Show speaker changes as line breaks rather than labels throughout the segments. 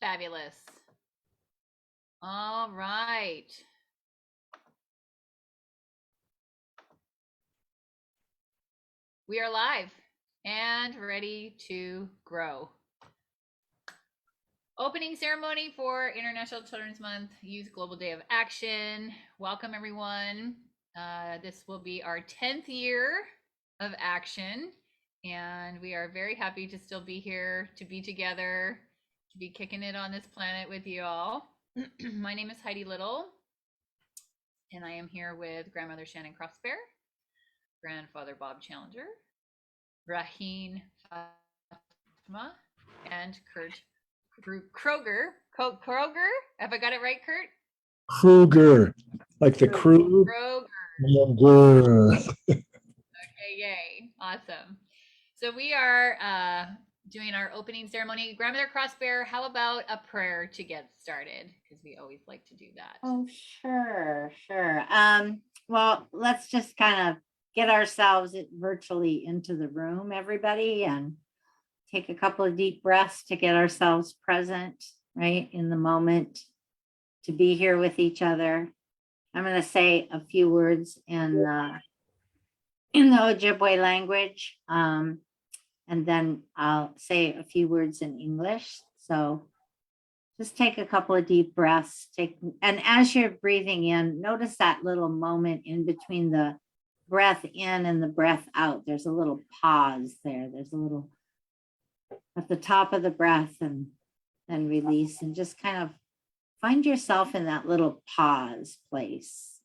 Fabulous. All right. We are live and ready to grow. Opening ceremony for International Children's Month, Youth Global Day of Action. Welcome, everyone. This will be our 10th year of action, and we are very happy to still be here, to be together, to be kicking it on this planet with you all. My name is Heidi Little, and I am here with Grandmother Shannon Crossbear, Grandfather Bob Challenger, Raheen, Fatima, and Kurt Kroger. Kroger? Have I got it right, Kurt?
Kruger, like the crew.
Kroger. Okay, yay. Awesome. So we are doing our opening ceremony. Grandmother Crossbear, how about a prayer to get started? Because we always like to do that.
Oh, sure. Well, let's just kind of get ourselves virtually into the room, everybody, and take a couple of deep breaths to get ourselves present, right, in the moment, to be here with each other. I'm going to say a few words in the Ojibwe language, and then I'll say a few words in English. So just take a couple of deep breaths. And as you're breathing in, notice that little moment in between the breath in and the breath out. There's a little pause there. There's a little at the top of the breath and then release, and just kind of find yourself in that little pause place.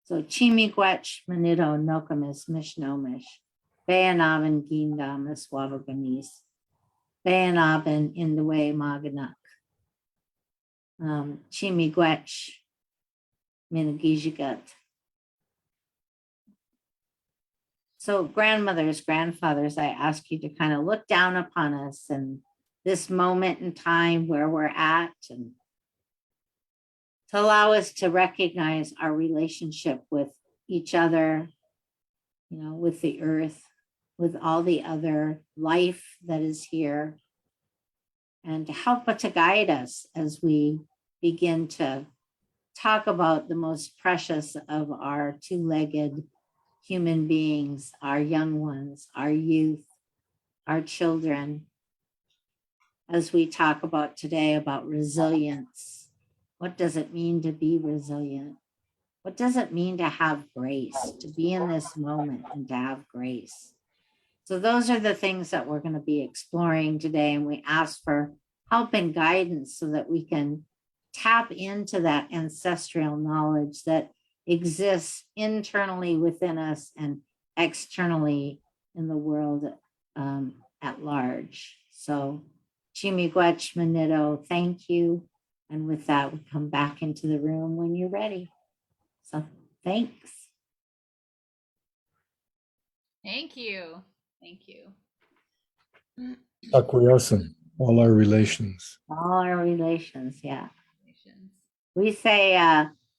So Chimigwech Manito Nokamis Mishnomish, Bayanavan Gindamas Wavaganis, Bayanavan in the way Maganak, Chimigwech Minagijigat. So grandmothers, grandfathers, I ask you to kind of look down upon us and this moment in time where we're at, and to allow us to recognize our relationship with each other, with the earth, with all the other life that is here, and to help to guide us as we begin to talk about the most precious of our two-legged human beings, our young ones, our youth, our children, as we talk about today about resilience. What does it mean to be resilient? What does it mean to have grace, to be in this moment and to have grace? So those are the things that we're going to be exploring today, and we ask for help and guidance so that we can tap into that ancestral knowledge that exists internally within us and externally in the world at large. So Chimigwech Manito, thank you. And with that, we come back into the room when you're ready. So thanks.
Thank you. Thank you.
Akwayosan, all our relations.
All our relations, yeah. We say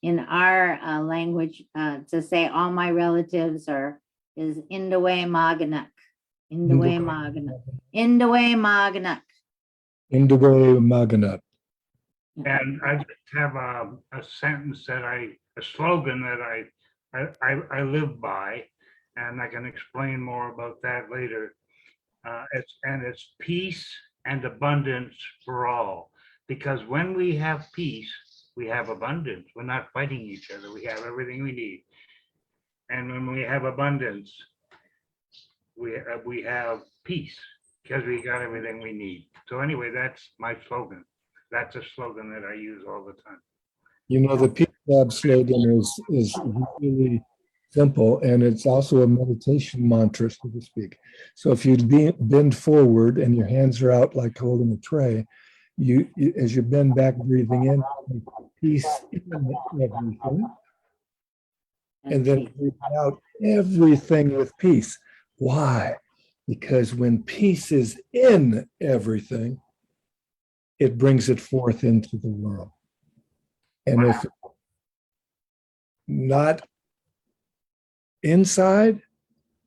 in our language to say all my relatives is Indawe Maganak. Indawe Maganak. Indawe Maganak.
Indawe Maganak.
And I just have a sentence a slogan that I live by, and I can explain more about that later. It's peace and abundance for all. Because when we have peace, we have abundance. We're not fighting each other. We have everything we need. And when we have abundance, we have peace because we got everything we need. So anyway, that's my slogan. That's a slogan that I use all the time.
The Peace Lab slogan is really simple, and it's also a meditation mantra, so to speak. So if you bend forward and your hands are out like holding a tray, you as you bend back, breathing in, peace in everything, and then breathing out everything with peace. Why? Because when peace is in everything, it brings it forth into the world. And if not inside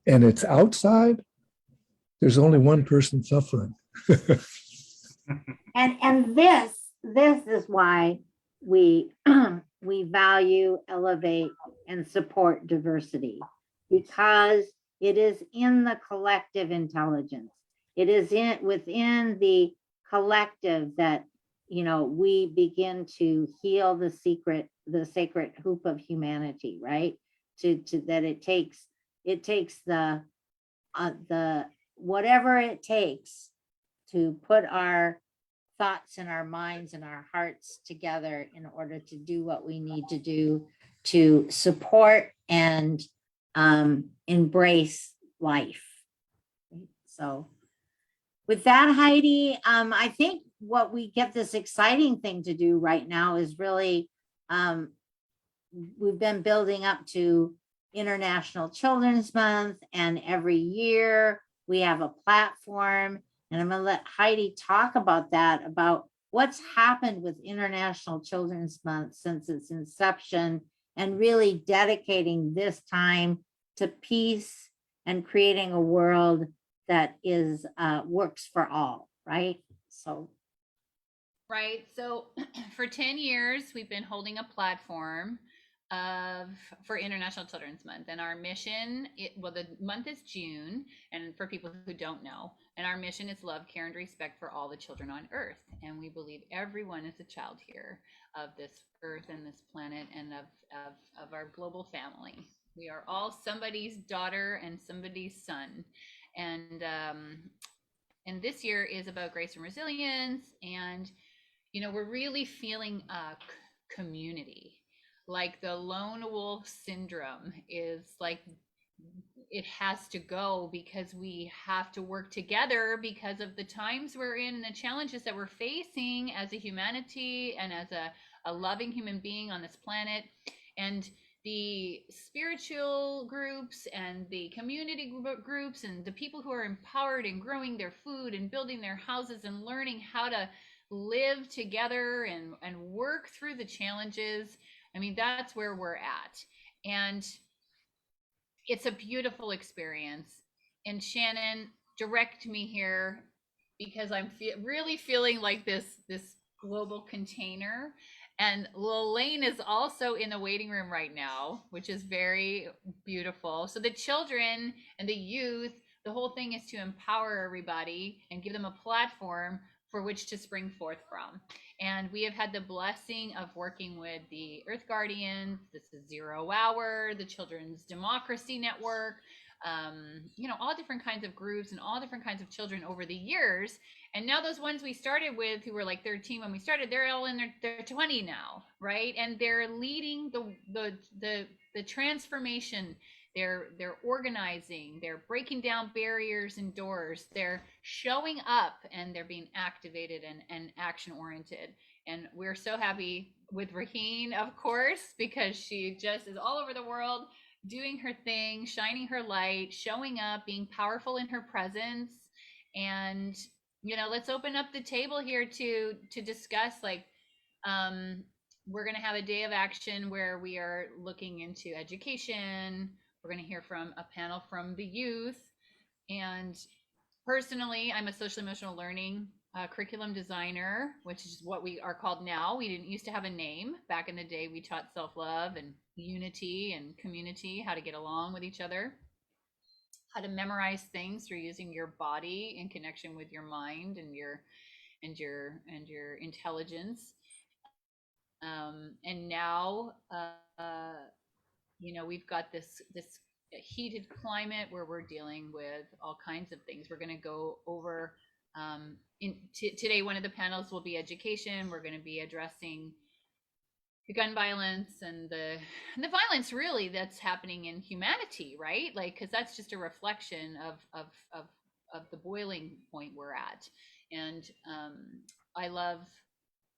and it's outside, there's only one person suffering.
And this is why we we value, elevate, and support diversity, because it is in the collective intelligence. It is in within the collective that we begin to heal the sacred hoop of humanity, right? To that it takes the whatever it takes to put our thoughts and our minds and our hearts together in order to do what we need to do to support and embrace life. So, with that, Heidi, I think what we get this exciting thing to do right now is really, we've been building up to International Children's Month, and every year we have a platform. And I'm going to let Heidi talk about that, about what's happened with International Children's Month since its inception, and really dedicating this time to peace and creating a world that is works for all, right? So
Right. So for 10 years, we've been holding a platform of for International Children's Month, and our mission, well, the month is June, and for people who don't know, and our mission is love, care, and respect for all the children on Earth. And we believe everyone is a child here of this Earth and this planet, and of our global family. We are all somebody's daughter and somebody's son. And and this year is about grace and resilience, and we're really feeling a community. Like the lone wolf syndrome is like, it has to go, because we have to work together because of the times we're in and the challenges that we're facing as a humanity and as a loving human being on this planet. And the spiritual groups and the community groups and the people who are empowered and growing their food and building their houses and learning how to live together and work through the challenges. I mean, that's where we're at. And it's a beautiful experience. And Shannon, direct me here, because I'm really feeling like this global container. And Lelaine is also in the waiting room right now, which is very beautiful. So the children and the youth, the whole thing is to empower everybody and give them a platform for which to spring forth from. And we have had the blessing of working with the Earth Guardians, this is Zero Hour, the Children's Democracy Network, all different kinds of groups and all different kinds of children over the years. And now those ones we started with, who were like 13 when we started, they're all in their 20 now, right? And they're leading the transformation. They're organizing, they're breaking down barriers and doors, they're showing up, and they're being activated and action oriented. And we're so happy with Raheen, of course, because she just is all over the world doing her thing, shining her light, showing up, being powerful in her presence. And let's open up the table here to discuss, like, we're going to have a day of action where we are looking into education. We're going to hear from a panel from the youth. And personally, I'm a social emotional learning curriculum designer, which is what we are called now. We didn't used to have a name. Back in the day, we taught self-love and unity and community, how to get along with each other, how to memorize things through using your body in connection with your mind and your intelligence. And now, we've got this heated climate where we're dealing with all kinds of things. We're going to go over today. One of the panels will be education. We're going to be addressing the gun violence and the violence really that's happening in humanity, right? Like, because that's just a reflection of the boiling point we're at. And I love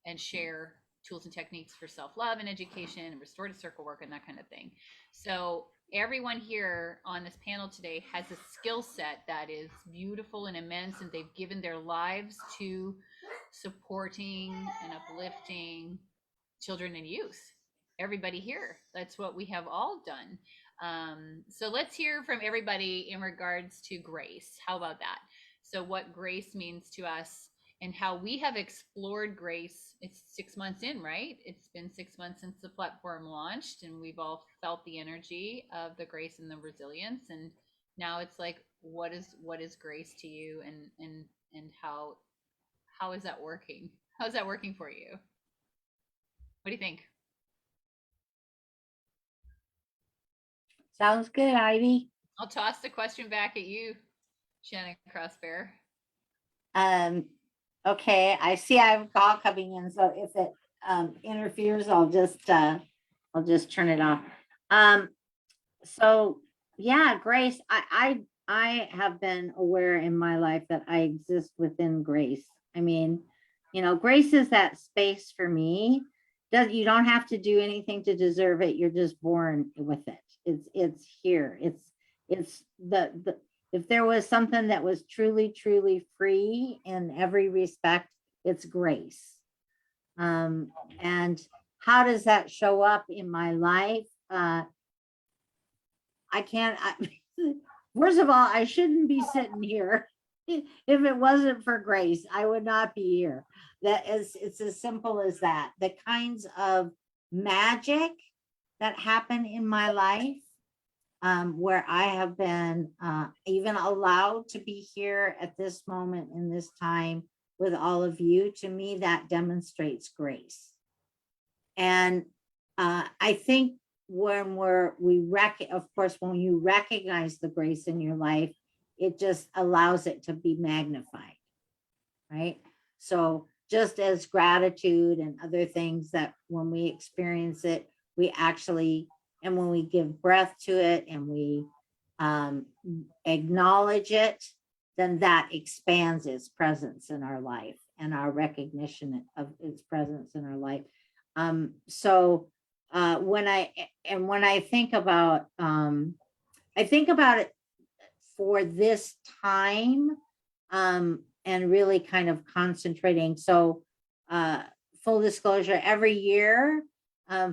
and share tools and techniques for self-love and education and restorative circle work and that kind of thing. So everyone here on this panel today has a skill set that is beautiful and immense, and they've given their lives to supporting and uplifting children and youth. Everybody here, that's what we have all done. So let's hear from everybody in regards to grace. How about that? So what grace means to us and how we have explored grace. It's 6 months in, right? It's been 6 months since the platform launched, and we've all felt the energy of the grace and the resilience. And now it's like, what is grace to you, and how is that working? How's that working for you? What do you think?
Sounds good, Ivy.
I'll toss the question back at you, Shannon Crossbear.
Okay, I see I have a call coming in, so if it interferes, I'll just turn it off. So yeah, Grace, I have been aware in my life that I exist within grace. I mean, grace is that space for me. You don't have to do anything to deserve it. You're just born with it. It's here. It's the if there was something that was truly, truly free in every respect, it's grace. And how does that show up in my life? First of all, I shouldn't be sitting here. If it wasn't for grace, I would not be here. It's as simple as that. The kinds of magic that happen in my life, where I have been even allowed to be here at this moment in this time with all of you, to me, that demonstrates grace. And I think when of course, when you recognize the grace in your life, it just allows it to be magnified, right? So just as gratitude and other things, that when we experience it, we actually, and when we give breath to it and we acknowledge it, then that expands its presence in our life and our recognition of its presence in our life. So when I think about it for this time, and really kind of concentrating. So full disclosure, every year,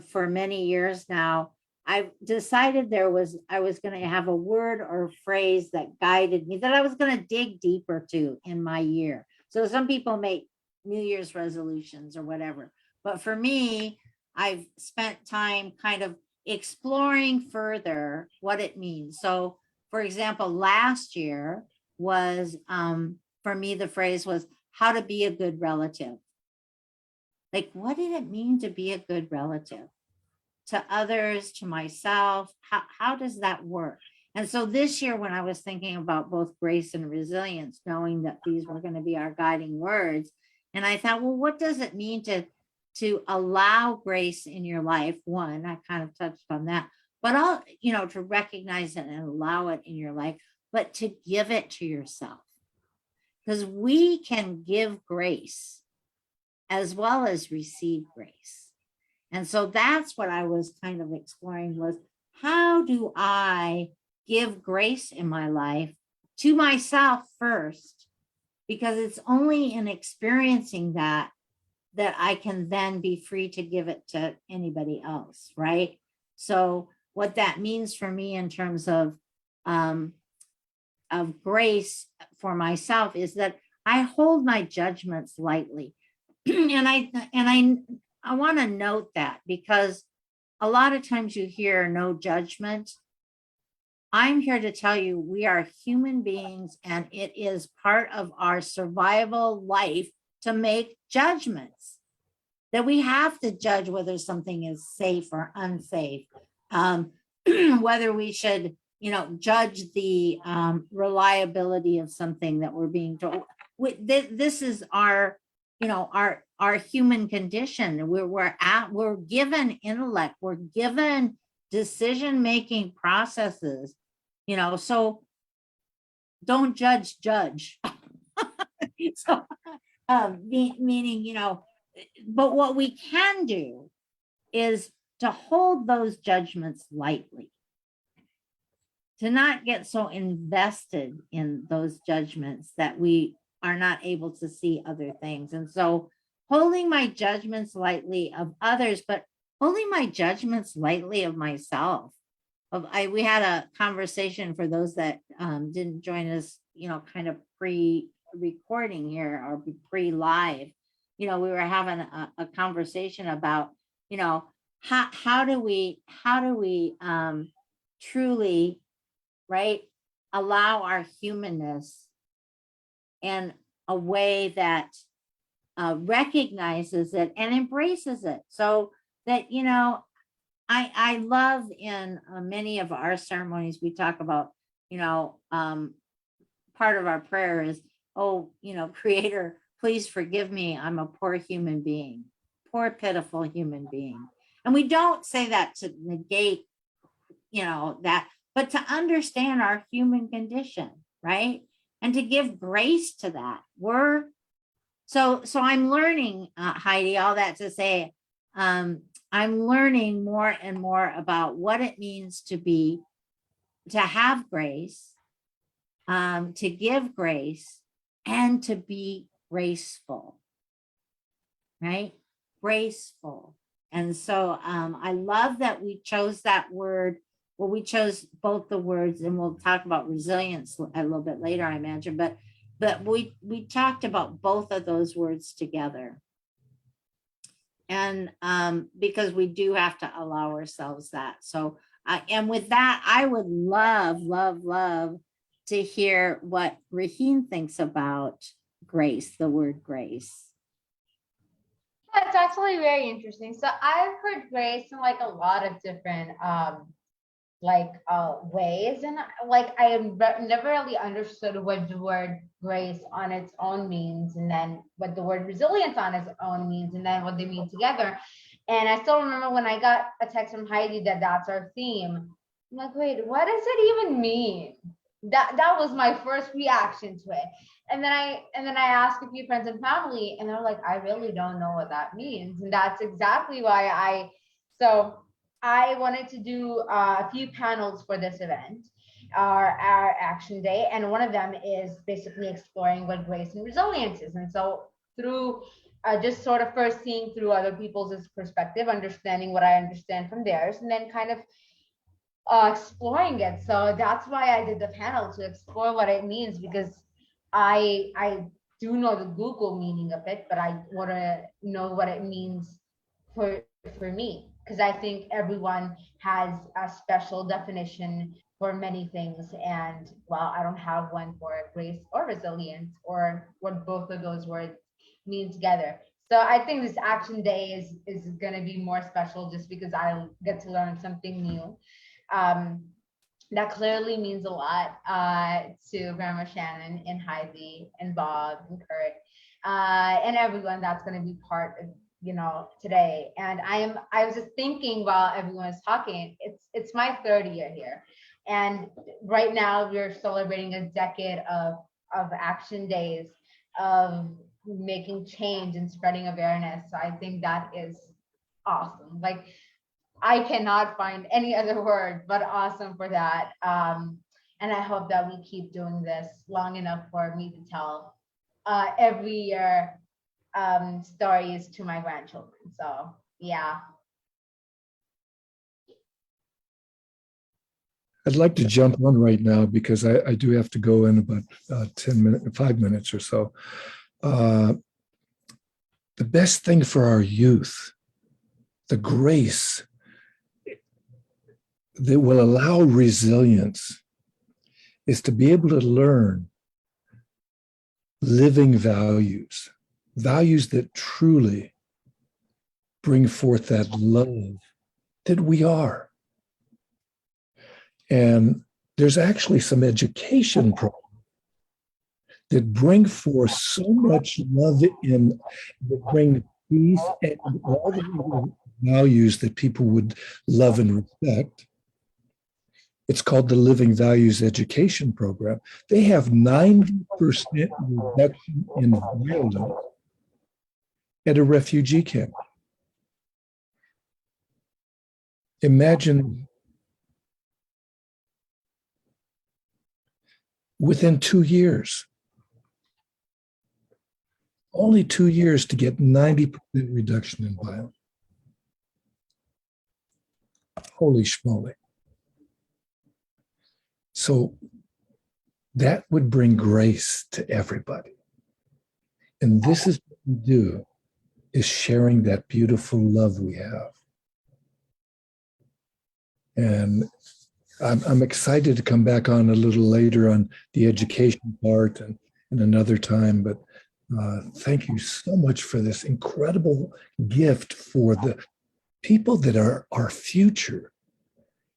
for many years now, I've decided I was going to have a word or phrase that guided me, that I was going to dig deeper to in my year. So some people make New Year's resolutions or whatever, but for me, I've spent time kind of exploring further what it means. So for example, last year was, for me, the phrase was how to be a good relative. Like, what did it mean to be a good relative? To others, to myself, how does that work? And so this year, when I was thinking about both grace and resilience, knowing that these were going to be our guiding words, and I thought, well, what does it mean to allow grace in your life? One, I kind of touched on that, but all, to recognize it and allow it in your life, but to give it to yourself, because we can give grace as well as receive grace. And so that's what I was kind of exploring, was how do I give grace in my life to myself first? Because it's only in experiencing that I can then be free to give it to anybody else, right? So what that means for me in terms of grace for myself is that I hold my judgments lightly. and I want to note that, because a lot of times you hear no judgment. I'm here to tell you, we are human beings, and it is part of our survival life to make judgments, that we have to judge whether something is safe or unsafe, whether we should, judge the reliability of something that we're being told. This is our, our human condition. We're given intellect, we're given decision-making processes, so don't judge. So, meaning, but what we can do is to hold those judgments lightly, to not get so invested in those judgments that we are not able to see other things. And so holding my judgments lightly of others, but holding my judgments lightly of myself. We had a conversation, for those that didn't join us, kind of recording here or pre-live, you know, we were having a conversation about, you know, how do we truly, right, allow our humanness in a way that recognizes it and embraces it. So that, you know, I love in many of our ceremonies, we talk about, you know, part of our prayer is, oh, you know, Creator, please forgive me. I'm a poor human being, poor, pitiful human being. And we don't say that to negate, you know, that, but to understand our human condition, right? And to give grace to that. So I'm learning, Heidi, all that to say, I'm learning more and more about what it means to have grace, to give grace, and to be graceful, right? Graceful. And so I love that we chose that word. Well, we chose both the words, and we'll talk about resilience a little bit later, I imagine, but we talked about both of those words together. And because we do have to allow ourselves that. So, and with that, I would love to hear what Raheen thinks about grace, the word grace.
That's actually very interesting. So I've heard grace in like a lot of different ways, and like I have never really understood what the word grace on its own means, and then what the word resilience on its own means, and then what they mean together. And I still remember when I got a text from Heidi that that's our theme. I'm like, wait, what does it even mean? That was my first reaction to it. And then I asked a few friends and family, and they're like, I really don't know what that means. And that's exactly why I wanted to do a few panels for this event, our action day. And one of them is basically exploring what grace and resilience is. And so through just sort of first seeing through other people's perspective, understanding what I understand from theirs, and then kind of exploring it. So that's why I did the panel, to explore what it means, because I do know the Google meaning of it, but I want to know what it means for me, because I think everyone has a special definition for many things. And while I don't have one for grace or resilience, or what both of those words mean together. So I think this action day is going to be more special just because I get to learn something new. That clearly means a lot to Grandma Shannon and Heidi and Bob and Kurt and everyone that's going to be part of, you know, today. And I was just thinking while everyone was talking, it's my third year here, and right now we're celebrating a decade of action days, of making change and spreading awareness. So I think that is awesome. Like, I cannot find any other word but awesome for that. And I hope that we keep doing this long enough for me to tell every year stories to my grandchildren. So yeah.
I'd like to jump on right now because I do have to go in about 5 minutes or so. The best thing for our youth, the grace that will allow resilience, is to be able to learn living values that truly bring forth that love that we are. And there's actually some education programs that bring forth so much love that bring peace and all the values that people would love and respect. It's called the Living Values Education Program. They have 90% reduction in violence at a refugee camp. Imagine within 2 years, only 2 years to get 90% reduction in violence. Holy schmoly. So that would bring grace to everybody. And this is what we do, is sharing that beautiful love we have. And I'm excited to come back on a little later on the education part and another time, but thank you so much for this incredible gift for the people that are our future.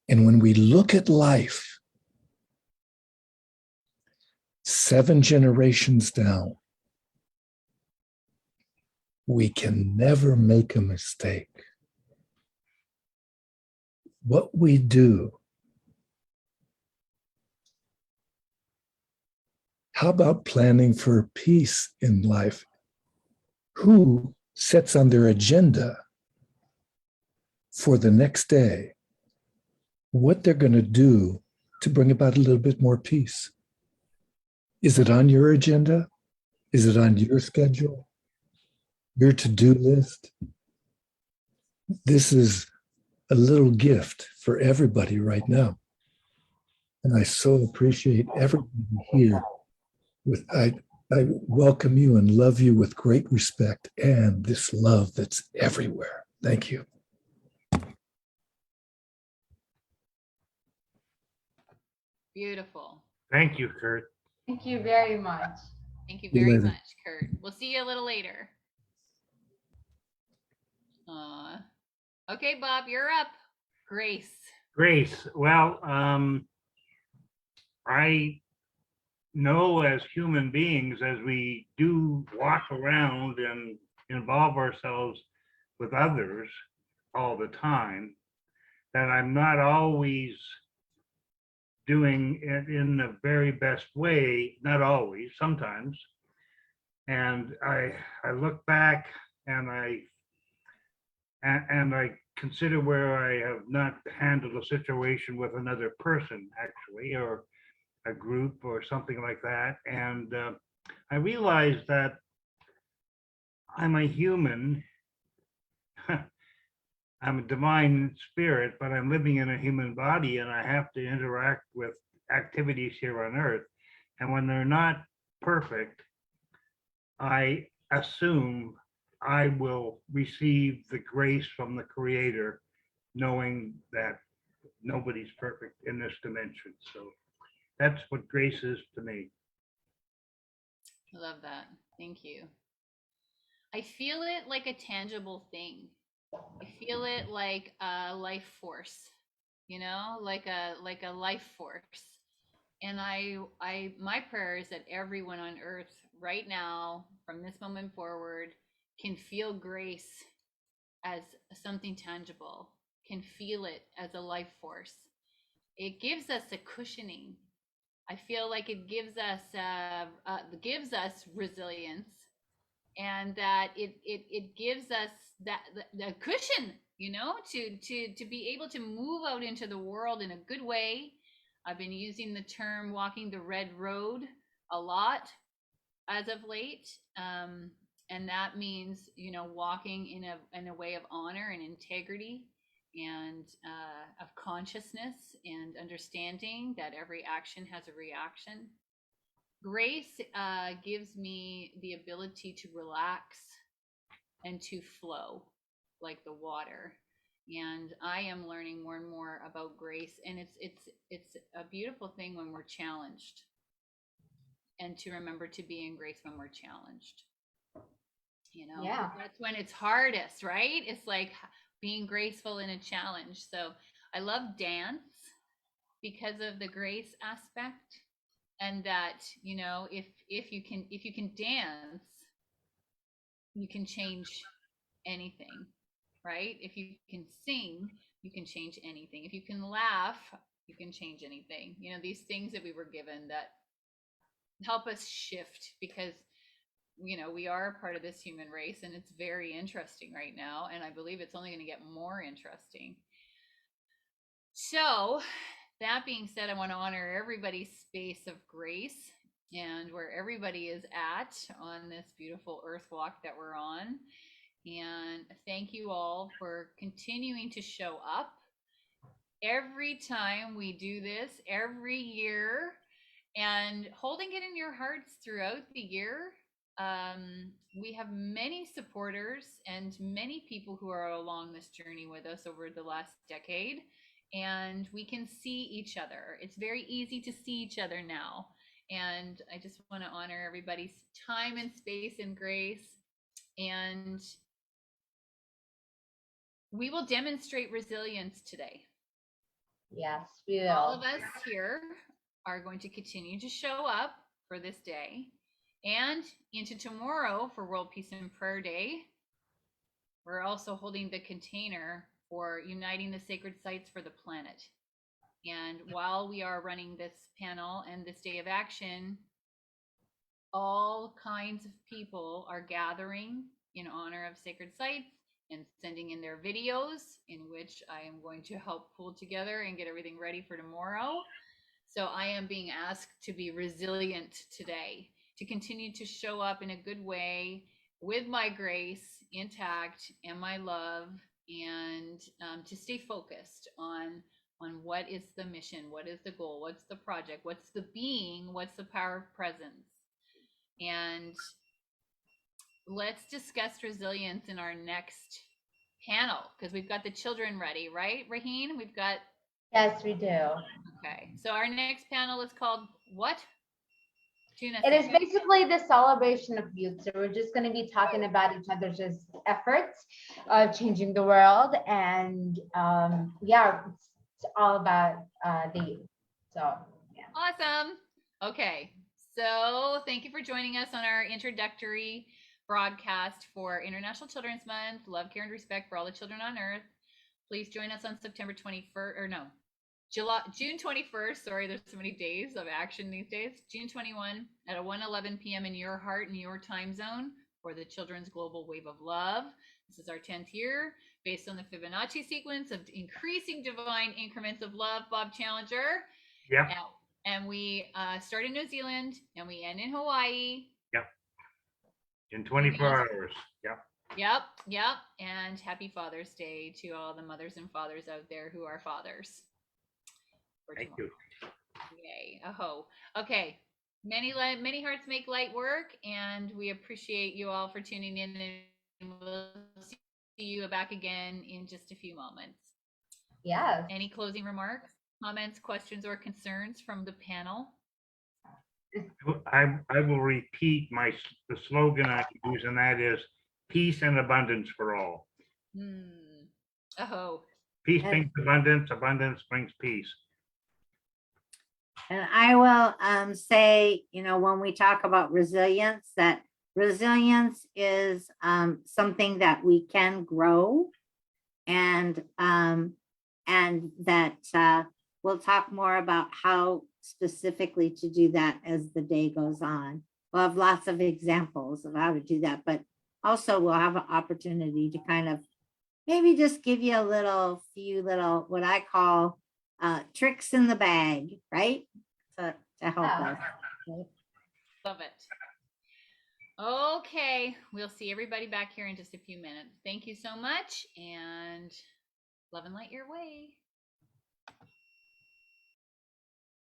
And when we look at life, 7 generations down, we can never make a mistake. What we do, how about planning for peace in life? Who sets on their agenda for the next day what they're going to do to bring about a little bit more peace? Is it on your agenda? Is it on your schedule? Your to-do list? This is a little gift for everybody right now. And I so appreciate everybody here. I welcome you and love you with great respect and this love that's everywhere. Thank you.
Beautiful.
Thank you, Kurt.
Thank you very much.
Thank you
See you
very
later.
much, Kurt. We'll see you a little later. Okay, Bob, you're up. Grace.
Grace, well, I know as human beings, as we do walk around and involve ourselves with others all the time, that I'm not always doing it in the very best way, not always, sometimes. And I look back and I consider where I have not handled a situation with another person, actually, or a group or something like that. And I realize that I'm a human. I'm a divine spirit, but I'm living in a human body and I have to interact with activities here on earth. And when they're not perfect, I assume I will receive the grace from the Creator, knowing that nobody's perfect in this dimension. So that's what grace is to me.
I love that. Thank you. I feel it like a tangible thing. I feel it like a life force, like a life force. And my prayer is that everyone on earth right now, from this moment forward, can feel grace as something tangible, can feel it as a life force. It gives us a cushioning. I feel like it gives us resilience, and that it gives us that the cushion, to be able to move out into the world in a good way. I've been using the term walking the red road a lot as of late, and that means walking in a way of honor and integrity, and of consciousness and understanding that every action has a reaction. Grace gives me the ability to relax and to flow like the water. And I am learning more and more about grace, and it's a beautiful thing when we're challenged, and to remember to be in grace when we're challenged.
Yeah.
That's when it's hardest, right? It's like being graceful in a challenge. So I love dance because of the grace aspect, and that if you can dance, you can change anything, right? If you can sing, you can change anything. If you can laugh, you can change anything. These things that we were given that help us shift, because we are a part of this human race, and it's very interesting right now, and I believe it's only going to get more interesting. So that being said, I want to honor everybody's space of grace and where everybody is at on this beautiful earth walk that we're on. And thank you all for continuing to show up every time we do this, every year, and holding it in your hearts throughout the year we have many supporters and many people who are along this journey with us over the last decade, and we can see each other. It's very easy to see each other now. And I just want to honor everybody's time and space and grace. And we will demonstrate resilience today.
Yes, we
All
will.
of us here are going to continue to show up for this day and into tomorrow for World Peace and Prayer Day. We're also holding the container for uniting the sacred sites for the planet. And while we are running this panel and this day of action, all kinds of people are gathering in honor of sacred sites and sending in their videos, in which I am going to help pull together and get everything ready for tomorrow. So I am being asked to be resilient today, to continue to show up in a good way with my grace intact and my love, and to stay focused on what is the mission, what is the goal, what's the project, what's the being, what's the power of presence. And let's discuss resilience in our next panel, because we've got the children ready, right, Raheen? We've got.
Yes, we do.
Okay, so our next panel is called what? Tuna.
It is basically the celebration of youth. So we're just going to be talking about each other's efforts of changing the world. And yeah, it's all about the youth. So, yeah.
Awesome. Okay, so thank you for joining us on our introductory broadcast for International Children's Month. Love, care, and respect for all the children on earth. Please join us on September 21st, or no, June 21st. Sorry, there's so many days of action these days. June 21 at 1:11 p.m. in your heart and your time zone for the Children's Global Wave of Love. This is our 10th year, based on the Fibonacci sequence of increasing divine increments of love. Bob Challenger.
Yep.
And we start in New Zealand and we end in Hawaii.
Yep. In 24 hours. Yep.
Yep. And happy Father's Day to all the mothers and fathers out there who are fathers.
Thank you.
Yay. Aho. Okay. Many hearts make light work, and we appreciate you all for tuning in, and we'll see you back again in just a few moments.
Yes.
Any closing remarks, comments, questions, or concerns from the panel?
I will repeat the slogan I use, and that is peace and abundance for all.
Aho.
Peace brings abundance, abundance brings peace.
And I will say, when we talk about resilience, that resilience is something that we can grow, and that we'll talk more about how specifically to do that as the day goes on. We'll have lots of examples of how to do that, but also we'll have an opportunity to kind of maybe just give you a few little, what I call tricks in the bag, right? To help us.
Love it. Okay, we'll see everybody back here in just a few minutes. Thank you so much, and love and light your way.